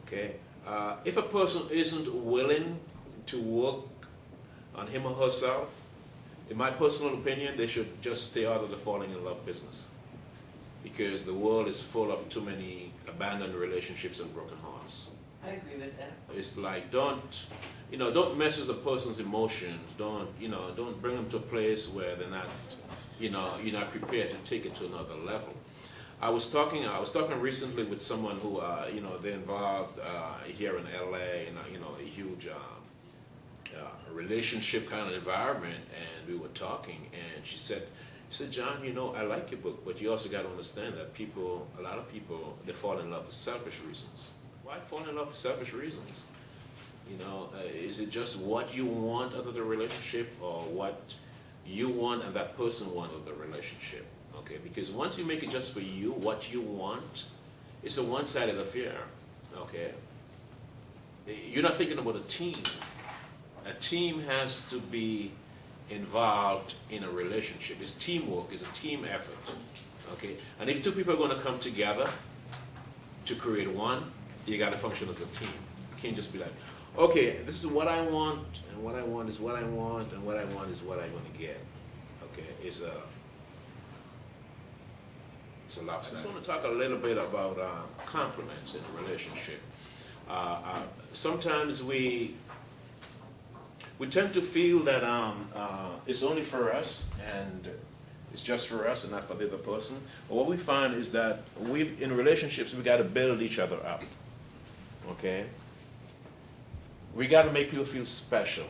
Okay? If a person isn't willing to work on him or herself, in my personal opinion, they should just stay out of the falling in love business. Because the world is full of too many abandoned relationships and broken hearts. I agree with that. It's like, don't mess with a person's emotions. Don't bring them to a place where they're not, you're not prepared to take it to another level. I was talking recently with someone who, they're involved here in LA in a huge relationship kind of environment, and we were talking, and she said, John, I like your book, but you also got to understand that a lot of people, they fall in love for selfish reasons. Why fall in love for selfish reasons? Is it just what you want out of the relationship, or what you want and that person wants out of the relationship? Okay, because once you make it just for you, what you want, it's a one-sided affair. Okay, you're not thinking about a team. A team has to be involved in a relationship. It's teamwork, it's a team effort. Okay? And if two people are going to come together to create one, you got to function as a team. You can't just be like, okay, this is what I want, and what I want is what I want, and what I want is what I'm going to get. Okay? It's a lopsided. I just want to talk a little bit about compliments in a relationship. Sometimes we tend to feel that it's only for us, and it's just for us and not for the other person. But what we find is that in relationships, we got to build each other up. Okay? We got to make people feel special.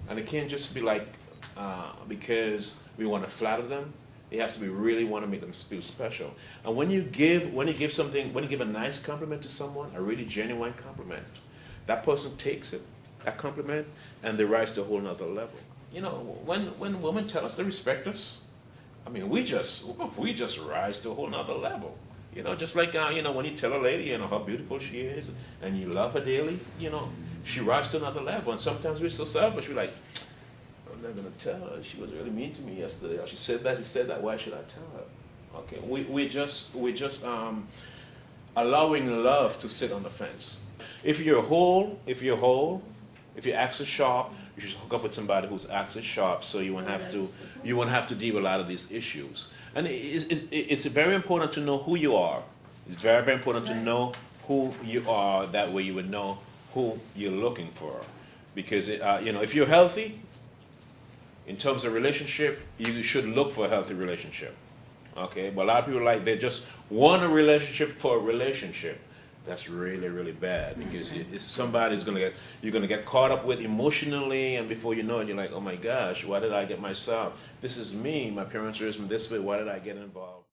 And it can't just be like because we want to flatter them. It has to be really want to make them feel special. And when you give a nice compliment to someone, a really genuine compliment, that person takes it, that compliment, and they rise to a whole nother level. When women tell us they respect us, I mean, we just rise to a whole nother level. Just like when you tell a lady how beautiful she is, and you love her daily, she rises to another level. And sometimes we're so selfish, we're like, I'm not gonna tell her. She was really mean to me yesterday. Or she said that. Why should I tell her? Okay, we're just allowing love to sit on the fence. If you're access sharp, you should hook up with somebody who's access sharp, so you won't have to deal with a lot of these issues. And it's very important to know who you are. It's very, very important to know who you are. That way you would know who you're looking for. Because if you're healthy, in terms of relationship, you should look for a healthy relationship. Okay, but a lot of people they just want a relationship for a relationship. That's really, really bad, because it's somebody's you're gonna get caught up with emotionally, and before you know it, you're like, oh my gosh, why did I get myself? This is me. My parents raised me this way. Why did I get involved?